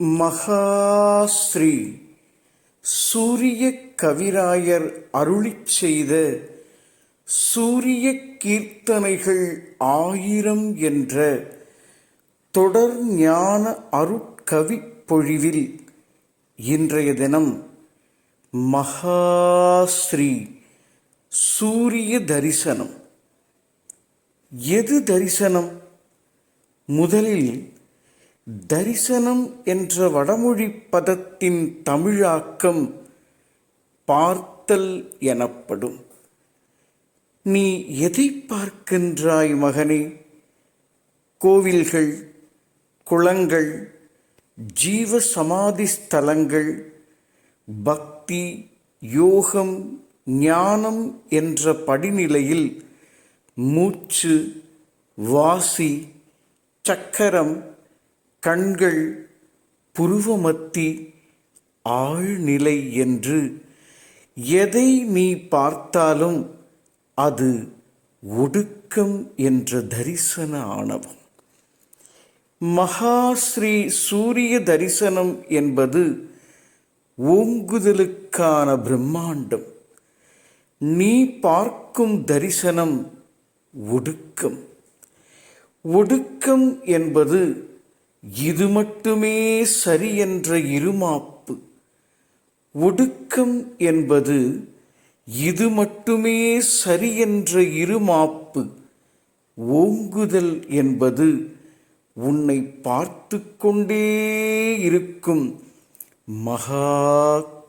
மகாஸ்ரீ சூரிய கவிராயர் அருளிச் செய்த சூரிய கீர்த்தனைகள் 1000 என்ற தொடர் ஞான அருட்கவிப் பொழிவில் இன்றைய தினம் மகாஸ்ரீ சூரிய தரிசனம். எது தரிசனம்? முதலில் தரிசனம் என்ற வடமொழி பதத்தின் தமிழாக்கம் பார்த்தல் எனப்படும். நீ எதை பார்க்கின்றாய் மகனே? கோவில்கள், குளங்கள், ஜீவ சமாதி ஸ்தலங்கள், பக்தி, யோகம், ஞானம் என்ற படிநிலையில் மூச்சு, வாசி, சக்கரம், கண்கள், புருவமத்தி, ஆழ்நிலை என்று எதை நீ பார்த்தாலும் அது ஒடுக்கம் என்ற தரிசன ஆணவம். மகாஸ்ரீ சூரிய தரிசனம் என்பது ஓங்குதலுக்கான பிரம்மாண்டம். நீ பார்க்கும் தரிசனம் ஒடுக்கம். ஒடுக்கம் என்பது இது மட்டுமே சரி என்ற இருமாப்பு. ஒடுக்கம் என்பது இது மட்டுமே சரி என்ற இருமாப்பு. ஓங்குதல் என்பது உன்னை பார்த்து கொண்டே இருக்கும் மகா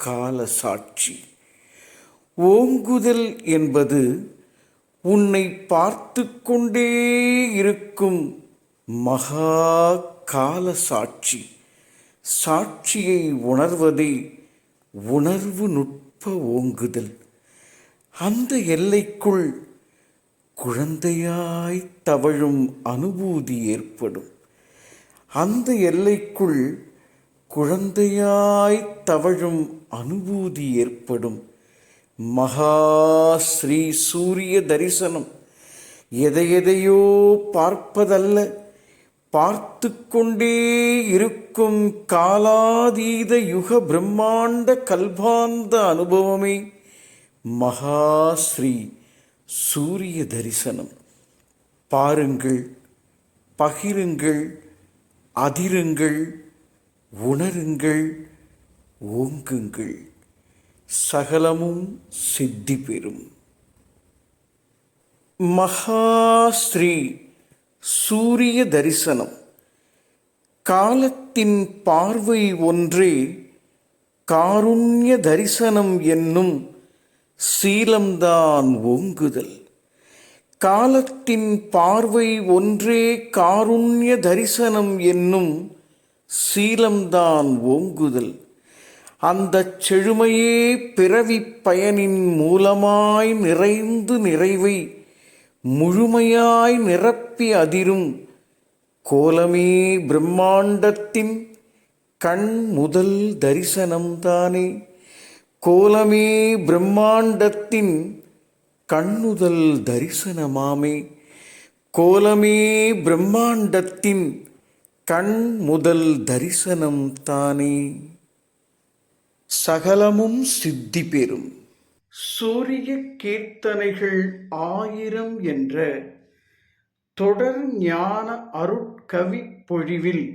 கால சாட்சி. ஓங்குதல் என்பது உன்னை பார்த்து கொண்டே இருக்கும் மகா கால சாட்சி. சாட்சியை உணர்வதே உணர்வு நுட்ப ஓங்குதல். அந்த எல்லைக்குள் குழந்தையாய் தவழும் அனுபூதி ஏற்படும். அந்த எல்லைக்குள் குழந்தையாய் தவழும் அனுபூதி ஏற்படும். மகாஸ்ரீ சூரிய தரிசனம் எதையெதையோ பார்ப்பதல்ல, பார்த்து கொண்டே இருக்கும் காலாதீத யுக பிரம்மாண்ட கல்பாந்த அனுபவமே மகாஸ்ரீ சூரிய தரிசனம். பாருங்கள், பகிருங்கள், அதிருங்கள், உணருங்கள், ஓங்குங்கள். சகலமும் சித்தி பெறும். மகாஸ்ரீ சூரிய தரிசனம். காலத்தின் பார்வை ஒன்றே காருண்ய தரிசனம் என்னும் சீலம்தான் ஓங்குதல். காலத்தின் பார்வை ஒன்றே காருண்ய தரிசனம் என்னும் சீலம்தான் ஓங்குதல். அந்த செழுமையே பிறவிப் பயனின் மூலமாய் நிறைந்து நிறைவை முழுமையாய் நிரப்பி அதிரும் கோலமே பிரம்மாண்டத்தின் கண் முதல் தரிசனம்தானே. கோலமே பிரம்மாண்டத்தின் கண்ணுதல் தரிசனமாமே. கோலமே பிரம்மாண்டத்தின் கண் முதல் தரிசனம் தானே. சகலமும் சித்தி பெறும். சூரிய கீர்த்தனைகள் 1000 என்ற தொடர் ஞான அருட்கவிப் பொழிவில்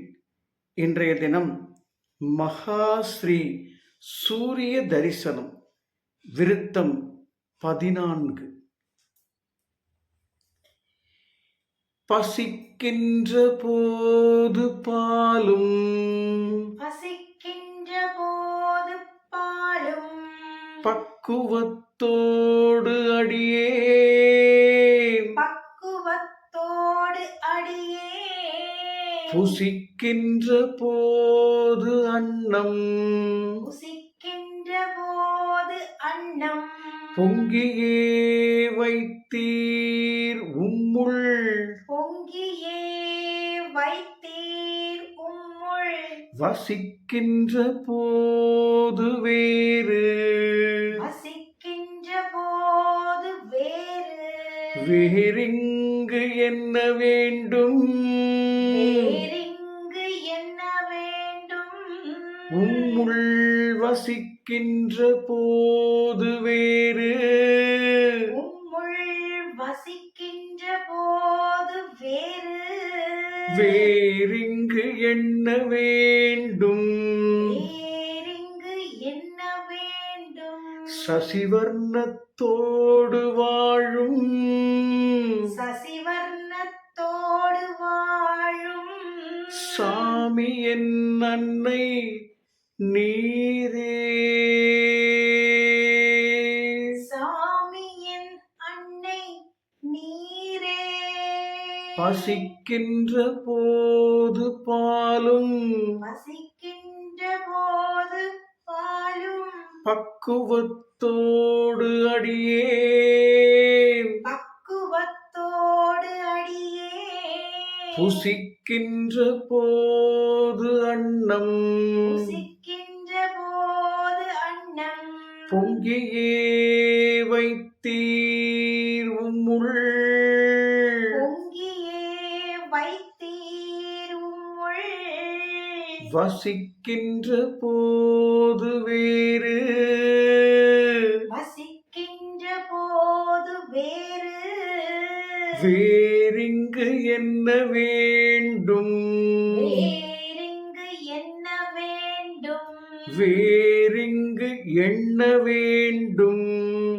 இன்றைய தினம் மகாஸ்ரீ சூரிய தரிசனம் விருத்தம் 14. பசிக்கின்ற போது பாலும், பசிக்கின்ற போது பாலும், பக்குவத்தோடு அடியே, பக்குவத்தோடு அடியே, புசிக்கின்ற போது அன்னம், புசிக்கின்ற போது அன்னம், பொங்கியே வைத்தீர் உம்முள், பொங்கியே வைத்தீர் உம்முள், வசிக்கின்ற போது வேறு, வசிக்கின்ற போது வேறு, வேறிங்கு என்ன வேண்டும், வேறிங்கு என்ன வேண்டும், உம்முள் வசிக்கின்ற போது வேறு உம்முள் வசிக்கின்ற போது வேறு வேறிங்கு எண்ண வேண்டும் வேறிங்கு என்ன வேண்டும் சசிவர்ணத்தோடு வாழும் சசிவர்ணத்தோடு வாழும் சாமி என் அன்னை நீரே சாமியின் அன்னை நீரே பசிக்கின்ற போது பாலும் வசிக்கின்ற போது பாலும் பக்குவத்தோடு அடியேன் பக்குவத்தோடு அடியே புசிக்கின்ற போது அன்னம் புசிக்கின்ற போது அன்னம் பொங்கியே வைத்தீர் உம்முள் பொங்கியே வைத்தீர் உம்முள் வசிக்கின்ற போது வேறு வசிக்கின்ற போது வேறு வேறிங்கு என்ன வேண்டும் வேறிங்கு என்ன வேண்டும் வேறிங்கு எண்ண வேண்டும்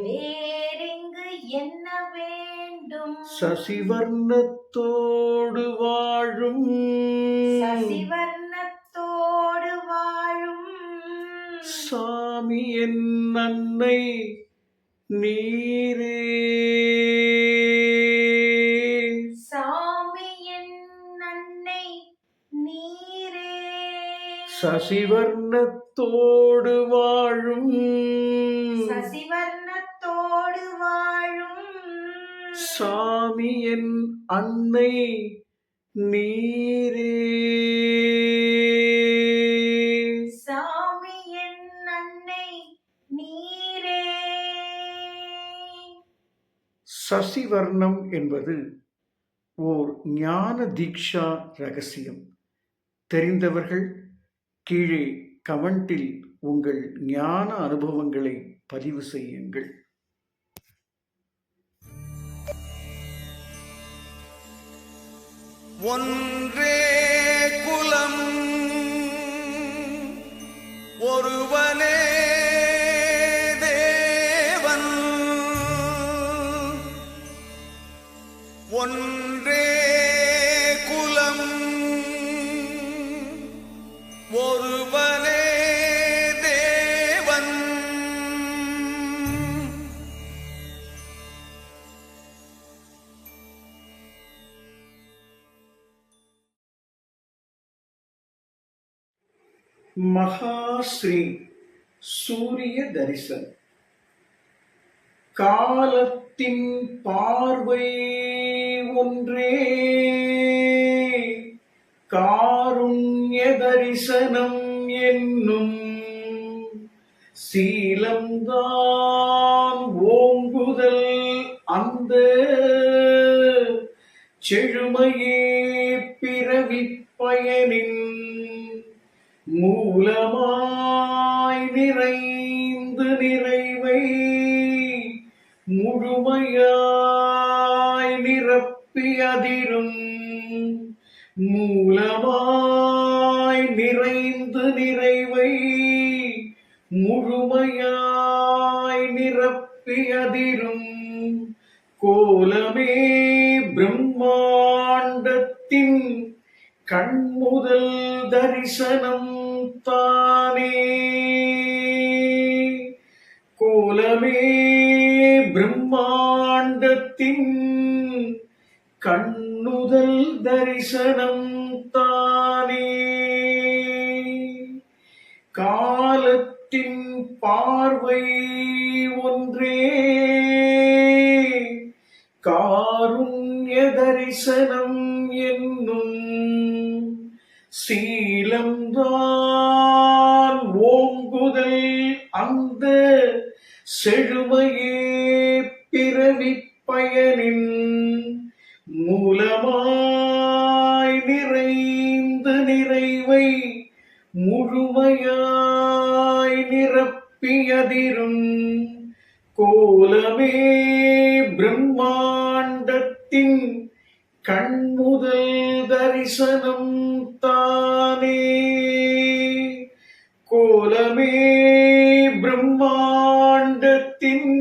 வேறிங்கு என்ன வேண்டும் சசிவர்ணத்தோடு வாழும் சசிவர்ணத்தோடு வாழும் சாமி என் அன்னை நீரே சாமியின் அன்னை நீரே சசிவர்ணத்தோடு வாழும் சசிவர்ணத்தோடு வாழும் சாமி என் அன்னை நீரே சாமியின் அன்னை நீரே சசிவர்ணம் என்பது ஓர் ஞான தீக்ஷா ரகசியம். தெரிந்தவர்கள் கீழே கமெண்டில் உங்கள் ஞான அனுபவங்களை பதிவு செய்யுங்கள். ஒன்றே குலம் ஒருவனே தேவன் ஒன்றே குலம் ஒருவனே தேவன் மகாஸ்ரீ சூரிய தரிசனம். காலத்தின் பார்வை ஒன்றே காருண்ய தரிசனம் என்னும் சீலம்தான் ஓங்குதல் அந்த செழுமையே பிறவிப் பயனின் மூலமாய் நிறைந்து நிறைவை முழுமையாய் நிரப்பி அதிரும் மூலமாய் நிறைந்து நிறைவை முழுமையாய் நிரப்பி அதிரும் கோலமே பிரம்மாண்டத்தின் கண்முதல் தரிசனம் தானே கோலமே பிரம்மாண்டத்தின் கண்ணுதல் தரிசனம் தானே காலத்தின் பார்வை ஒன்றே காருண்ய தரிசனம் என்னும் சீலம்தான் ஓங்குதல் அந்த செழுமையே பிறவிப் பயனின் மூலமாய் நிறைந்து நிறைவை முழுமையாய் நிரப்பியதிரும் கோலமே பிரம்மாண்டத்தின் கண்முதல் தரிசனம் தானே. கோலமே பிரம்மாண்டத்தின்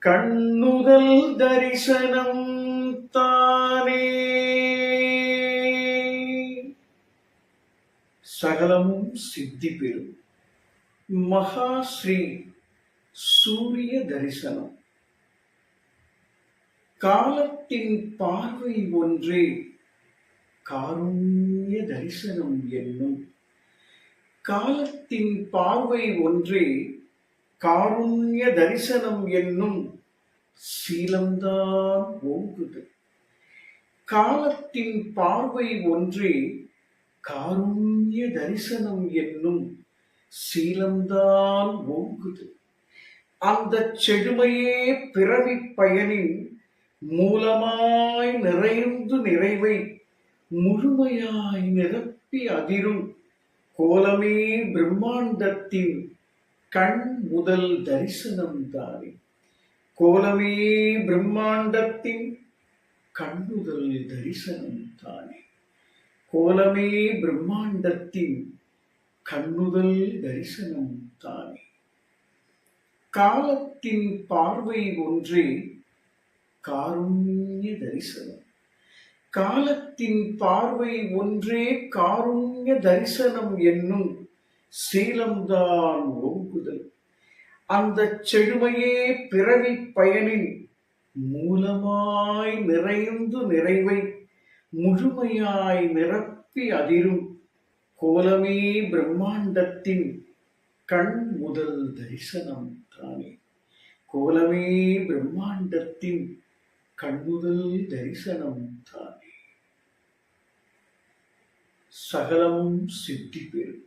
கண்ணுதல் தரிசனம் தானே. சகலமும் சித்தி பெறும் மகா ஸ்ரீ சூரிய தரிசனம். காலத்தின் பார்வை ஒன்றே காருண்ய தரிசனம் என்னும். காலத்தின் பார்வை ஒன்றே காருண்ய தரிசனம் என்னும் சீலம்தான் ஓங்குது. காலத்தின் பார்வை ஒன்றே காருண்ய தரிசனம் என்னும் சீலம்தான் ஓங்குது. அந்த செழுமையே பிறவி பயனின் மூலமாய் நிறைந்து நிறைவை முழுமையாய் நிரப்பி அதிரும் கோலமே பிரம்மாண்டத்தின் கண் முதல் தரிசனம் தானே. கோலமே பிரம்மாண்டத்தின் கண்ணுதல் தரிசனம் தானே. கோலமே பிரம்மாண்டத்தின் கண்ணுதல் தரிசனம் தானே. காலத்தின் பார்வை ஒன்றே காருண்ய தரிசனம். காலத்தின் பார்வை ஒன்றே காருண்ய தரிசனம் என்னும் சீலம்தான் ஓங்குதல். அந்த செழுமையே பிறவி பயனின் மூலமாய் நிறைந்து நிறைவை முழுமையாய் நிரப்பி அதிரும் கோலமே பிரம்மாண்டத்தின் கண் முதல் தரிசனம் தானே. கோலமே பிரம்மாண்டத்தின் கண்முதல் தரிசனம் தானே. சகலமும் சித்தி பெறும்